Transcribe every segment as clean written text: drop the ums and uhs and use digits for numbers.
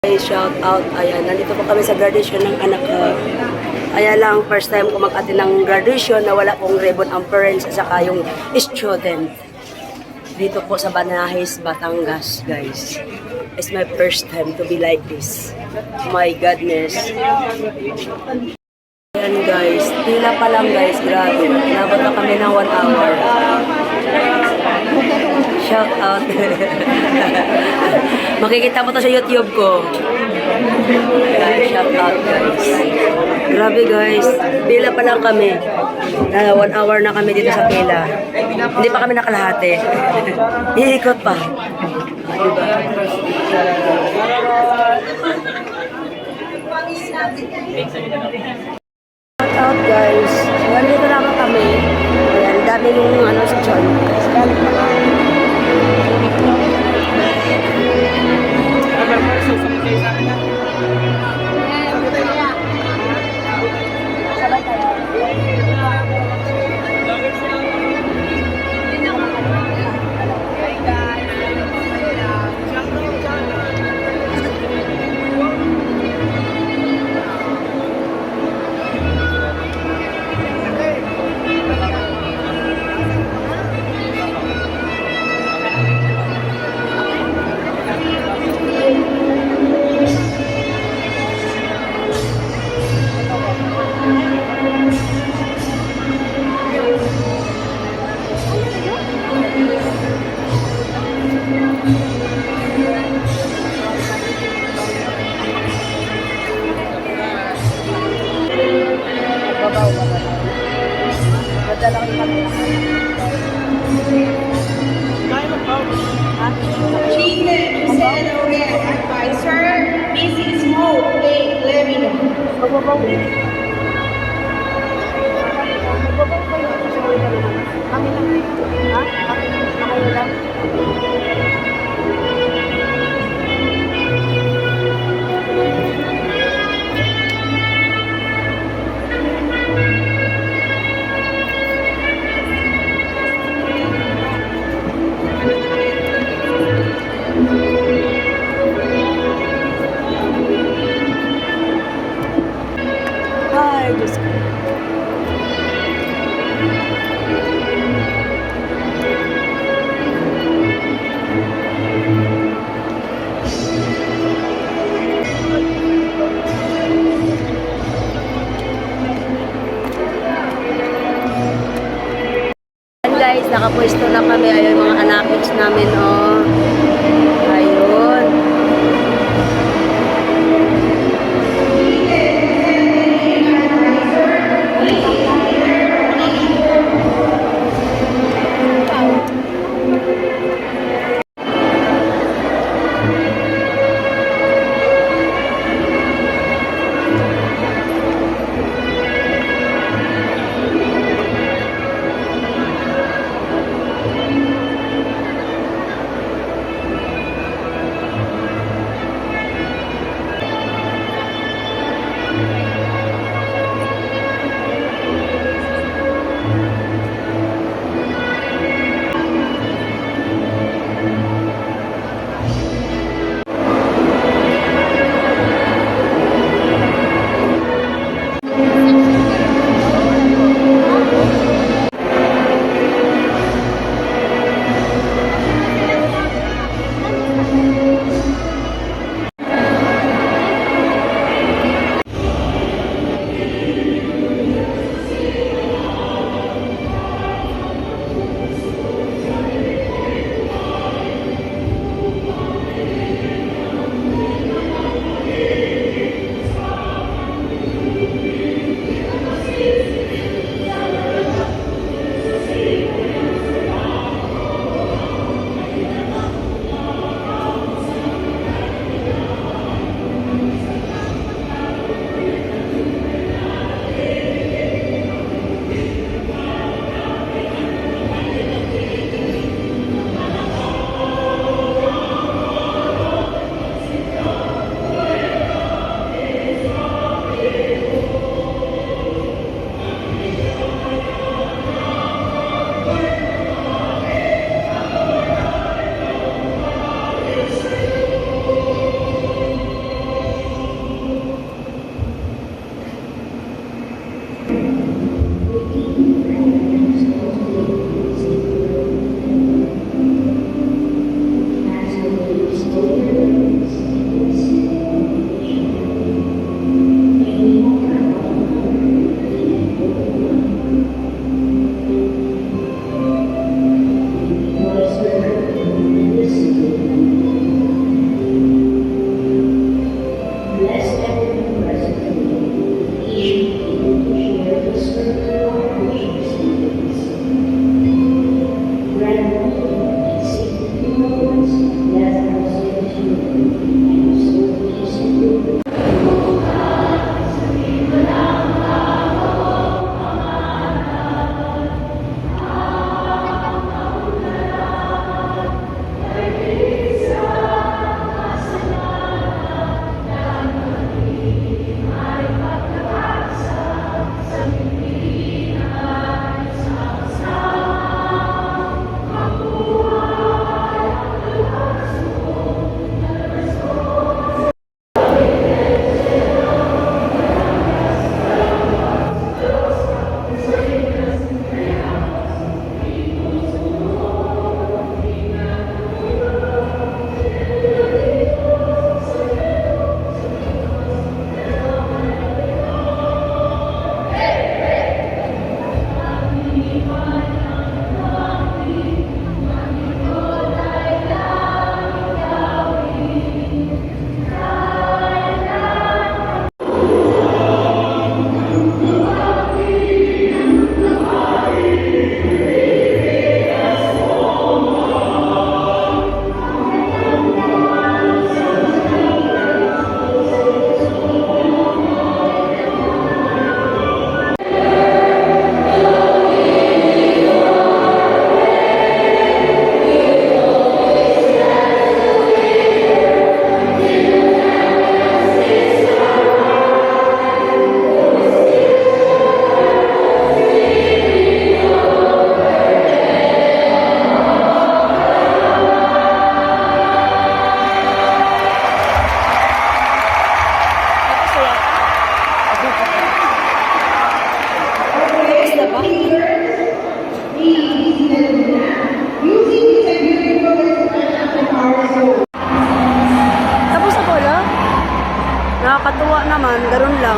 Shout out, ayan, nandito po kami sa graduation ng anak ko. Ayan lang, first time ko mag-attend ng graduation na wala pong ribbon ang parents at saka yung student. Dito po sa Banahays, Batangas, guys. It's my first time to be like this. My goodness. Ayan guys, tila pa lang guys, grabe. Nabot na kami ng 1 hour. Shout out. Makikita mo to sa YouTube ko. Shout out guys. Grabe guys, pila pa lang kami. 1 hour na kami dito sa pila. Hindi pa kami nakalahati. Iikot pa. Diba? Shout out guys. Nandito na kami. Ayan, dami nung ano sa John. Advisor, Mrs. Mo A. Levino. Nakakatuwa naman, ganun lang.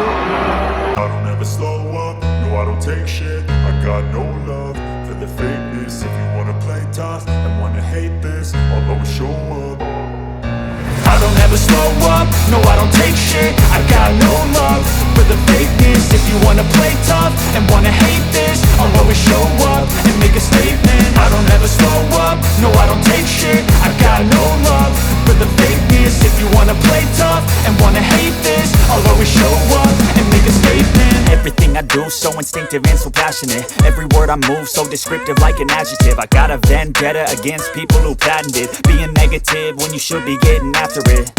I don't ever slow up, no I don't take shit. I got no love for the fakeness. If you wanna play tough and wanna hate this, I'll always show up. I don't ever slow up, no I don't take shit. I got no love for the fakeness. If you wanna play tough and wanna hate this, I'll always show up and make a statement. I don't ever slow up, no I don't take shit. I got no love for the fakeness. If you wanna play tough and wanna hate this, I'll always show up and make a statement. Everything I do so instinctive and so passionate. Every word I move so descriptive like an adjective. I got a vendetta against people who patented being negative when you should be getting after it.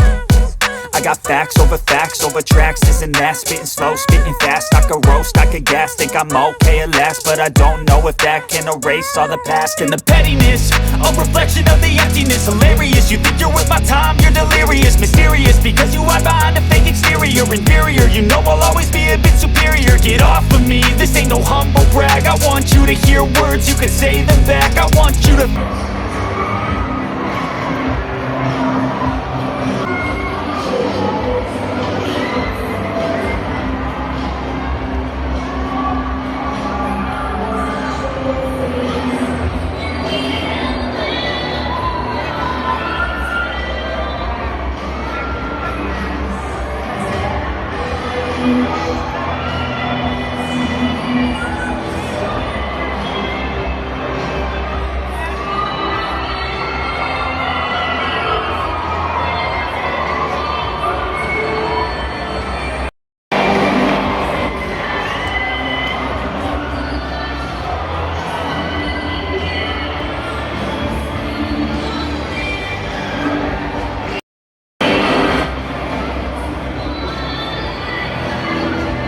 I got facts over tracks, this and that. Spitting slow, spitting fast. I could roast, I could gas. Think I'm okay at last, but I don't know if that can erase all the past. And the pettiness, a reflection of the emptiness. Hilarious, you think you're worth my time, you're delirious. Mysterious, because you hide behind a fake exterior. Inferior, you know I'll always be a bit superior. Get off of me, this ain't no humble brag. I want you to hear words, you can say them back. I want you to...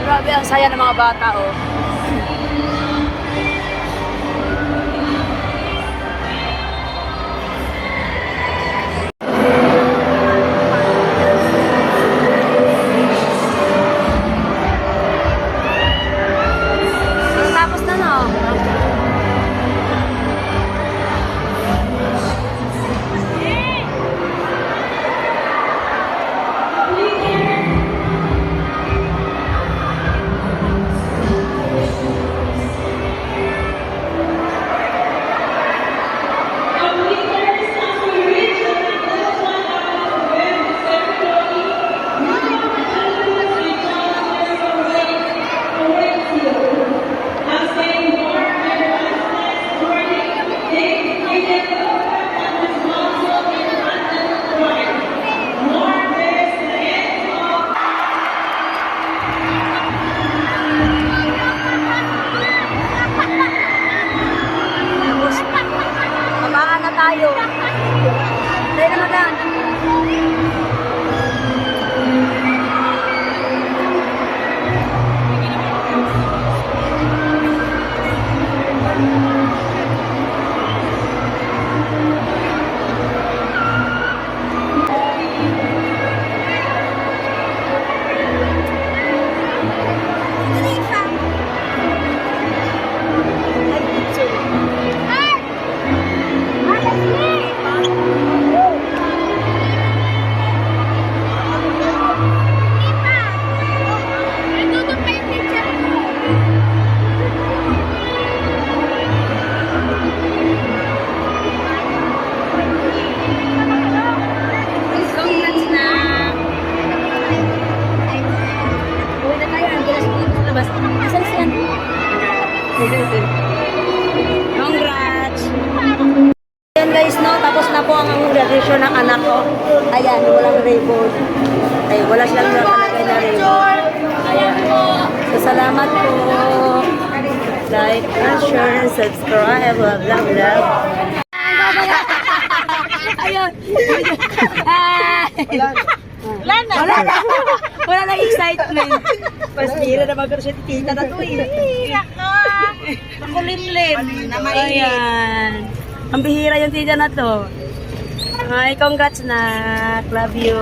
Grabe, ang saya ng mga bata, oh. Tapos na, no? Babaan na tayo. Tayo na madam. Congrats! Ayan guys, no? Tapos na po ang graduation ng anak ko. Ayan, walang ribbon. Ay, wala silang nakalagay na ribbon. Ayan. So, salamat po. Like, and share, and subscribe. Love, love, love. Ayun. Wala na. Wala na excitement. Pasira na magkaroon siya tita na to eh. Iyak na. Makulimlim na mainit. Ayan. Ang bihira yung tita na to. Ay, congrats na. Love you.